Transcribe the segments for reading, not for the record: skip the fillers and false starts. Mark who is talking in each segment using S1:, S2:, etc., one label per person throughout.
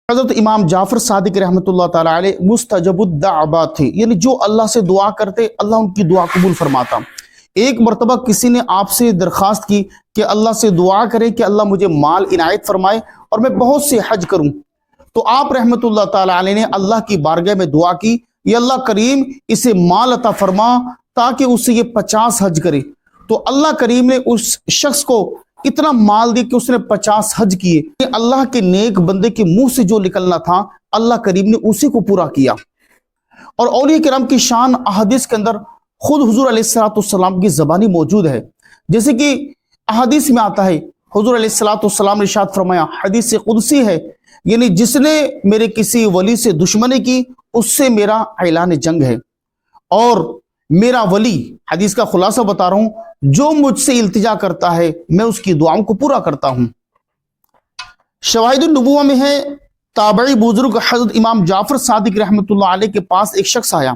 S1: حضرت امام جعفر صادق رحمۃ اللہ تعالی علیہ مستجب الدعوات تھے، یعنی جو اللہ سے دعا کرتے اللہ ان کی دعا قبول فرماتا۔ ایک مرتبہ کسی نے آپ سے درخواست کی کہ اللہ سے دعا کرے کہ اللہ مجھے مال عنایت فرمائے اور میں بہت سے حج کروں، تو آپ رحمۃ اللہ تعالی علیہ نے اللہ کی بارگاہ میں دعا کی، یا اللہ کریم اسے مال عطا فرما تاکہ اسے یہ 50 حج کرے۔ تو اللہ کریم نے اس شخص کو اتنا مال دیا کہ اس نے 50 حج کیے۔ اللہ کے نیک بندے کے منہ سے جو نکلنا تھا اللہ کریم نے اسی کو پورا کیا۔ اور اولیاء کرام کی شان احادیث کے اندر خود حضور علیہ الصلوۃ والسلام کی زبانی موجود ہے، جیسے کہ احادیث میں آتا ہے حضور علیہ الصلوۃ والسلام نے ارشاد فرمایا، حدیث قدسی ہے، یعنی جس نے میرے کسی ولی سے دشمنی کی اس سے میرا اعلان جنگ ہے، اور میرا ولی، حدیث کا خلاصہ بتا رہا ہوں، جو مجھ سے التجا کرتا ہے میں اس کی دعاؤں کو پورا کرتا ہوں۔ شواہد النبوہ میں ہے، تابعی بزرگ حضرت امام جعفر صادق رحمۃ اللہ علیہ کے پاس ایک شخص آیا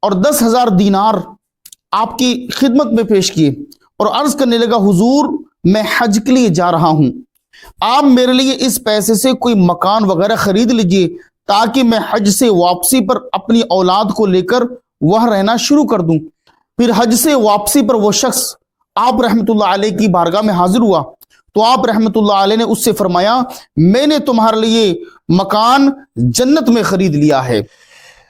S1: اور 10,000 دینار آپ کی خدمت میں پیش کیے اور عرض کرنے لگا، حضور میں حج کے لیے جا رہا ہوں، آپ میرے لیے اس پیسے سے کوئی مکان وغیرہ خرید لیجئے تاکہ میں حج سے واپسی پر اپنی اولاد کو لے کر وہاں رہنا شروع کر دوں۔ پھر حج سے واپسی پر وہ شخص آپ رحمت اللہ علیہ کی بارگاہ میں حاضر ہوا تو آپ رحمت اللہ علیہ نے اس سے فرمایا، میں نے تمہارے لیے مکان جنت میں خرید لیا ہے،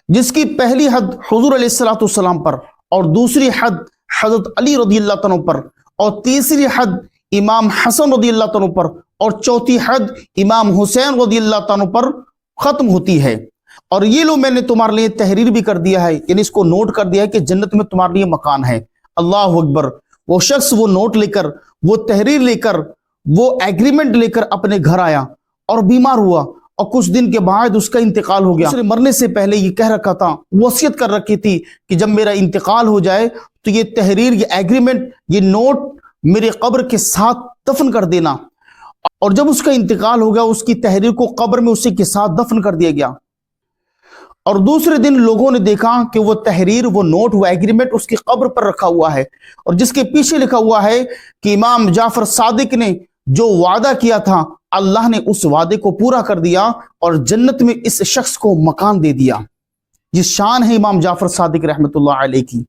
S1: جس کی پہلی حد حضور علیہ الصلوۃ والسلام پر، اور دوسری حد حضرت علی رضی اللہ عنہ پر، اور تیسری حد امام حسن رضی اللہ عنہ پر، اور چوتھی حد امام حسین رضی اللہ عنہ پر ختم ہوتی ہے۔ اور یہ لو میں نے تمہارے لیے تحریر بھی کر دیا ہے، یعنی اس کو نوٹ کر دیا ہے کہ جنت میں تمہارے لیے مکان ہے۔ اللہ اکبر! وہ شخص وہ نوٹ لے کر، وہ تحریر لے کر، وہ ایگریمنٹ لے کر اپنے گھر آیا اور بیمار ہوا، اور کچھ دن کے بعد اس کا انتقال ہو گیا۔ اس نے مرنے سے پہلے یہ کہہ رکھا تھا، وصیت کر رکھی تھی کہ جب میرا انتقال ہو جائے تو یہ تحریر، یہ ایگریمنٹ، یہ نوٹ میرے قبر کے ساتھ دفن کر دینا۔ اور جب اس کا انتقال ہو گیا اس کی تحریر کو قبر میں اسی کے ساتھ دفن کر دیا گیا۔ اور دوسرے دن لوگوں نے دیکھا کہ وہ تحریر، وہ نوٹ، وہ ایگریمنٹ اس کی قبر پر رکھا ہوا ہے، اور جس کے پیچھے لکھا ہوا ہے کہ امام جعفر صادق نے جو وعدہ کیا تھا اللہ نے اس وعدے کو پورا کر دیا اور جنت میں اس شخص کو مکان دے دیا۔ یہ شان ہے امام جعفر صادق رحمت اللہ علیہ کی،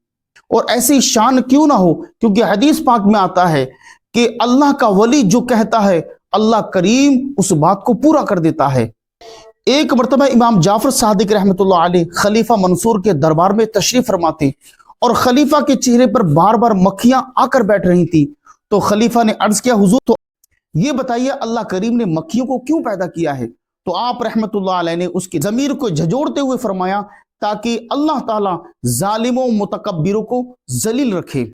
S1: اور ایسی شان کیوں نہ ہو، کیونکہ حدیث پاک میں آتا ہے کہ اللہ کا ولی جو کہتا ہے اللہ کریم اس بات کو پورا کر دیتا ہے۔ ایک مرتبہ امام جعفر صادق رحمت اللہ علیہ خلیفہ منصور کے دربار میں تشریف فرماتے، اور خلیفہ کے چہرے پر بار بار مکھیاں آ کر بیٹھ رہی تھی، تو خلیفہ نے عرض کیا، حضور تو یہ بتائیے اللہ کریم نے مکھیوں کو کیوں پیدا کیا ہے؟ تو آپ رحمت اللہ علیہ نے اس کی ضمیر کو جھجوڑتے ہوئے فرمایا، تاکہ اللہ تعالیٰ ظالموں متکبروں کو ذلیل رکھے۔